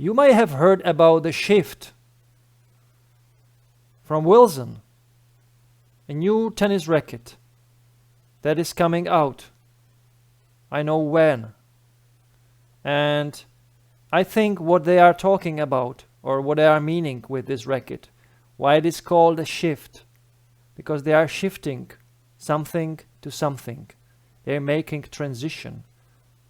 You might have heard about the Shift from Wilson, a new tennis racket that is coming out. I know when. And I think what they are talking about, or what they are meaning with this racket, why it is called a shift, because they are shifting something to something. They're making transition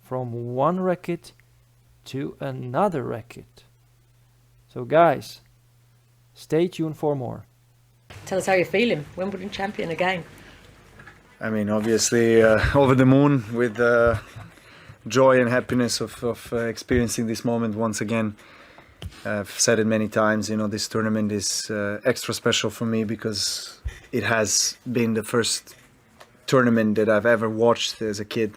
from one racket to another racket. So guys, stay tuned for more. Tell us how you're feeling, Wimbledon champion again. I mean, obviously over the moon with joy and happiness of experiencing this moment once again. I've said it many times, this tournament is extra special for me because it has been the first tournament that I've ever watched as a kid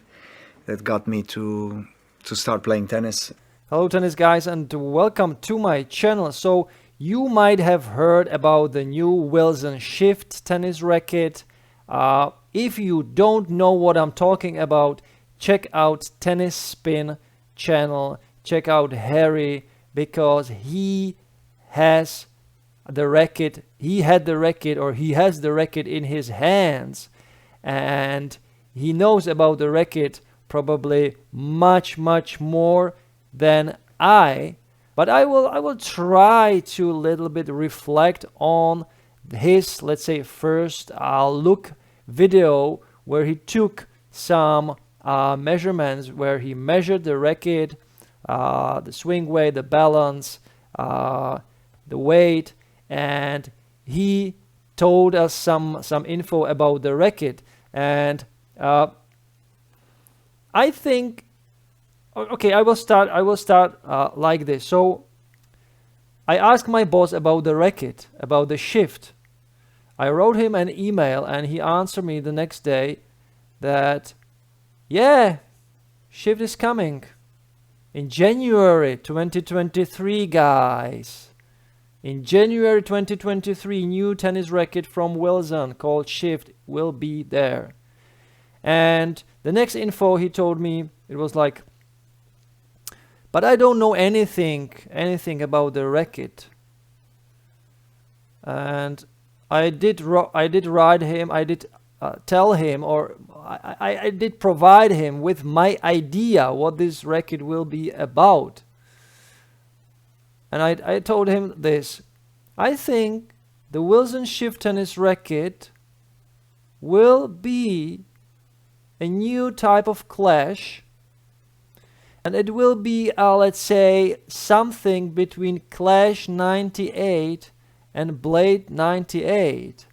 that got me to start playing tennis. Hello tennis guys, and welcome to my channel. So you might have heard about the new Wilson Shift tennis racket. If you don't know what I'm talking about, check out Tennis Spin channel, check out Harry, because he has the racket, he has the racket in his hands, and he knows about the racket probably much more than I, but I will try to a little bit reflect on his, let's say, first look video where he took some measurements, where he measured the racket, the swing weight, the balance, the weight, and he told us some info about the racket. And I think, okay, I will start like this. So I asked my boss about the racket, about the Shift. I wrote him an email and he answered me the next day that, yeah, Shift is coming in January 2023, guys. In January 2023, new tennis racket from Wilson called Shift will be there. And the next info he told me, it was like, but I don't know anything about the racket. And I did write him, I did tell him, or I did provide him with my idea what this racket will be about. And I told him this: I think the Wilson Shift tennis racket will be a new type of clash, and it will be, let's say, something between Clash 98 and Blade 98.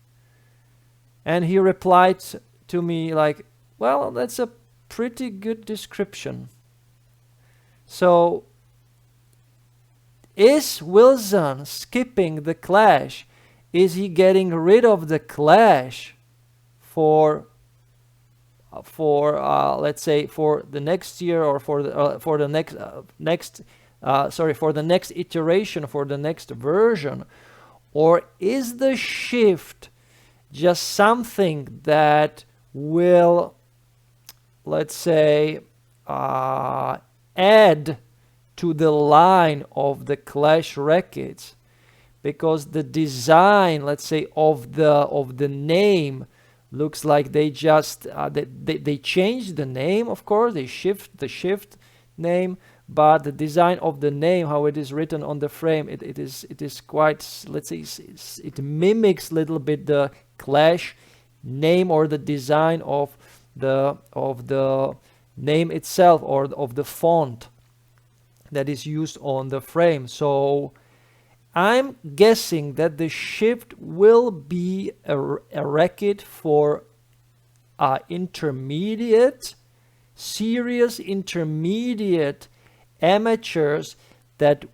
And he replied to me like, well, that's a pretty good description. So is Wilson skipping the Clash? Is he getting rid of the Clash for let's say for the next year, or for the next iteration, for the next version? Or is the Shift just something that will, let's say, add to the line of the Clash rackets? Because the design, let's say, of the name looks like they just they changed the name. Of course, they shift the Shift name, but the design of the name, how it is written on the frame, it is quite, let's say, it mimics a little bit the Clash name, or the design of the name itself, or of the font that is used on the frame. So I'm guessing that the Shift will be a racket for intermediate, serious intermediate amateurs that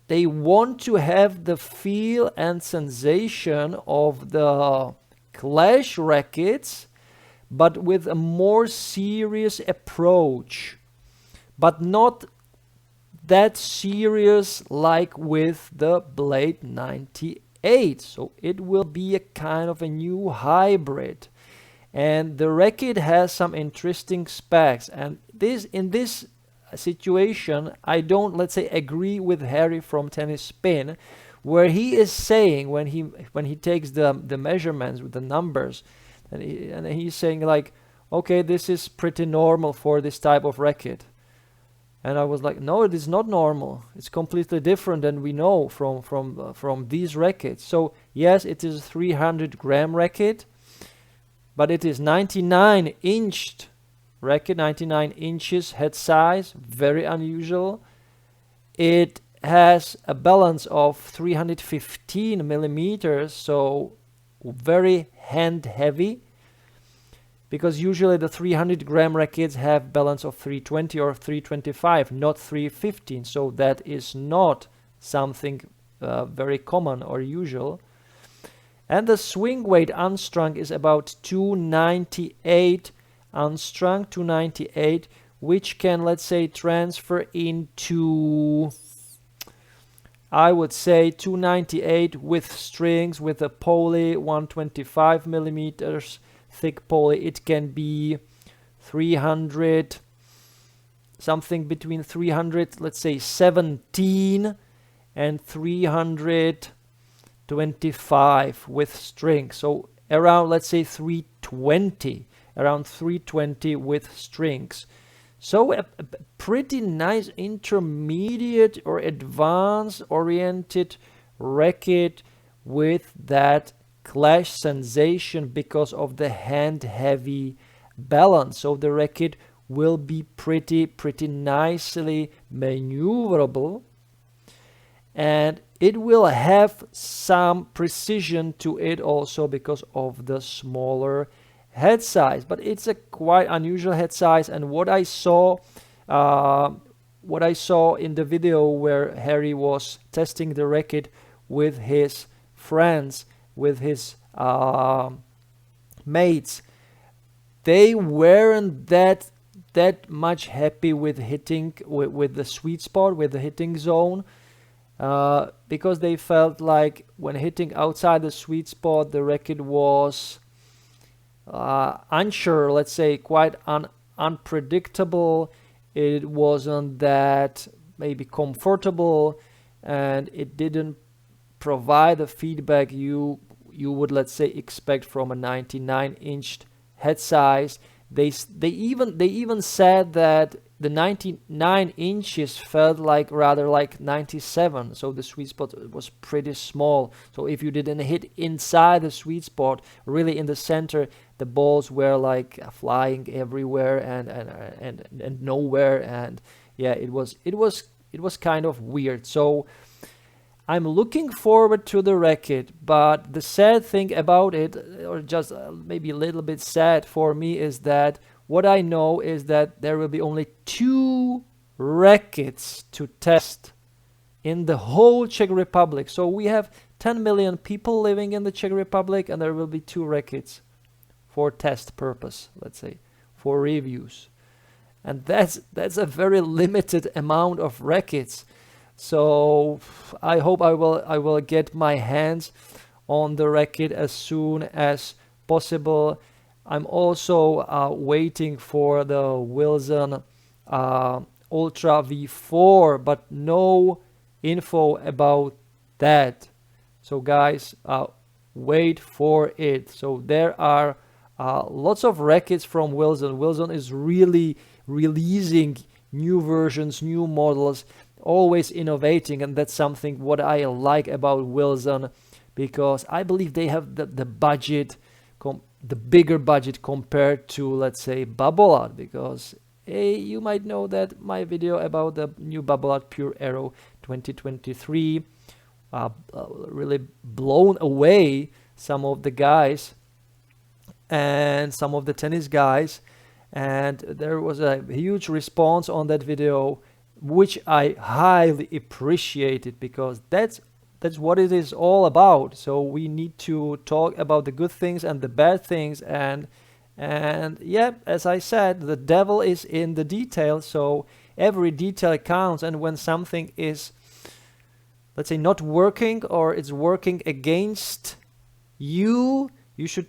they want to have the feel and sensation of the Clash rackets, but with a more serious approach, but not that serious like with the Blade 98. So it will be a kind of a new hybrid, and the racket has some interesting specs. And in this situation, I don't, let's say, agree with Harry from Tennis Spin, where he is saying, when he takes the measurements with the numbers, and he's saying like, okay, this is pretty normal for this type of racket. And I was like, no, it is not normal. It's completely different than we know from these rackets. So yes, it is a 300-gram racket, but it is 99-inched racket, 99 inches head size, very unusual. It has a balance of 315 millimeters, so very hand heavy, because usually the 300-gram rackets have balance of 320 or 325, not 315, so that is not something very common or usual. And the swing weight unstrung is about 298 unstrung, 298, which can, let's say, transfer into, I would say, 298 with strings, with a poly, 125 millimeters thick poly. It can be 300, something between 300, let's say 17 and 325 with strings. So around, let's say 320, around 320 with strings. So a pretty nice intermediate or advanced oriented racket with that clash sensation because of the hand heavy balance. So the racket will be pretty nicely maneuverable, and it will have some precision to it also because of the smaller head size. But it's a quite unusual head size, and what I saw in the video where Harry was testing the racket with his friends, with his mates, they weren't that much happy with hitting with the sweet spot, with the hitting zone, because they felt like when hitting outside the sweet spot, the racket was unsure, let's say, quite unpredictable. It wasn't that maybe comfortable, and it didn't provide the feedback you would, let's say, expect from a 99-inch head size. They even said that the 99 inches felt like rather like 97, so the sweet spot was pretty small. So if you didn't hit inside the sweet spot, really in the center, the balls were like flying everywhere and nowhere, and yeah, it was kind of weird. So I'm looking forward to the racket, but the sad thing about it, or just maybe a little bit sad for me, is that what I know is that there will be only 2 rackets to test in the whole Czech Republic. So we have 10 million people living in the Czech Republic, and there will be 2 rackets for test purpose, let's say, for reviews. And that's a very limited amount of rackets. So I hope I will get my hands on the racket as soon as possible. I'm also waiting for the Wilson Ultra V4, but no info about that. So guys, wait for it. So there are lots of rackets from Wilson. Wilson is really releasing new versions, new models, always innovating, and that's something what I like about Wilson, because I believe they have the budget, the bigger budget compared to, let's say, Babolat, because you might know that my video about the new Babolat Pure Aero 2023 really blown away some of the guys and some of the tennis guys, and there was a huge response on that video, which I highly appreciated, because that's what it is all about. So we need to talk about the good things and the bad things, and yeah, as I said, the devil is in the detail, so every detail counts. And when something is, let's say, not working, or it's working against you, you should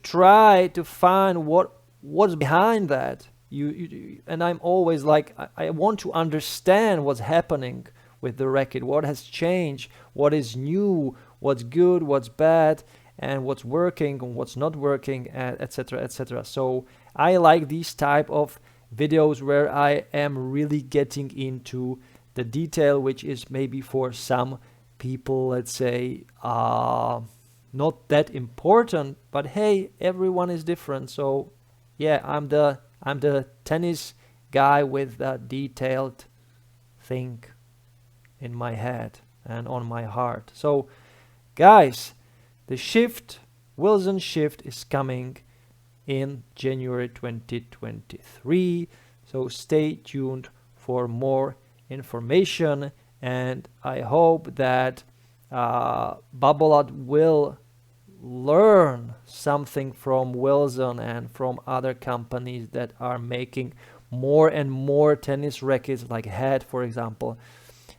try to find what's behind that. And I'm always like, I want to understand what's happening with the racket, what has changed, what is new, what's good, what's bad, and what's working and what's not working, etc., etc. So I like these type of videos where I am really getting into the detail, which is maybe for some people, let's say, not that important. But hey, everyone is different. So yeah, I'm the tennis guy with that detailed thing in my head and on my heart. So guys, the shift, Wilson shift, is coming in January 2023. So stay tuned for more information, and I hope that Babolat will learn something from Wilson and from other companies that are making more and more tennis rackets, like Head, for example.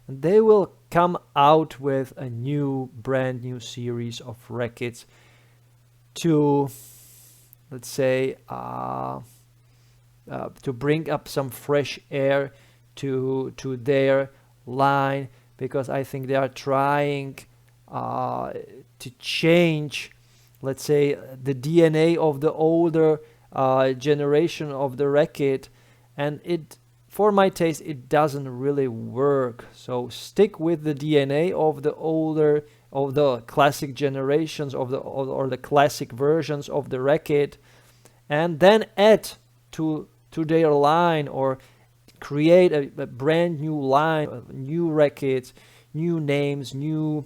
And they will come out with a brand new series of rackets to, let's say, to bring up some fresh air to their line, because I think they are trying to change, let's say, the DNA of the older generation of the racket, and for my taste, it doesn't really work. So stick with the DNA of the classic generations or the classic versions of the racket, and then add to their line, or create a brand new line, new rackets, new names, new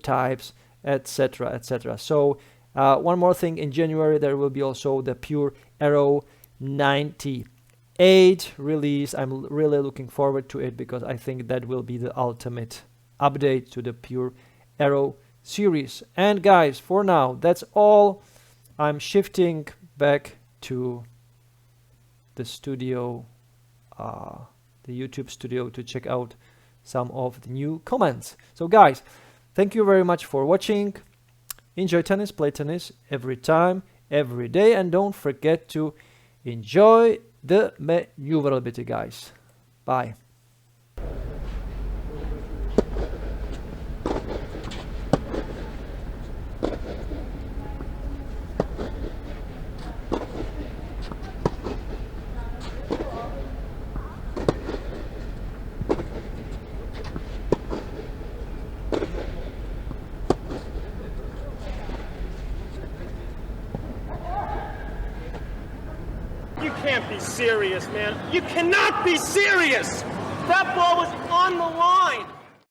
types, etc., etc. So one more thing, in January there will be also the Pure Aero 98 release. I'm really looking forward to it, because I think that will be the ultimate update to the Pure Aero series. And guys, for now, that's all. I'm shifting back to the studio, the YouTube studio, to check out some of the new comments. So guys, thank you very much for watching. Enjoy tennis, play tennis every time, every day, and don't forget to enjoy the maneuverability, guys. Bye. You can't be serious, man. You cannot be serious! That ball was on the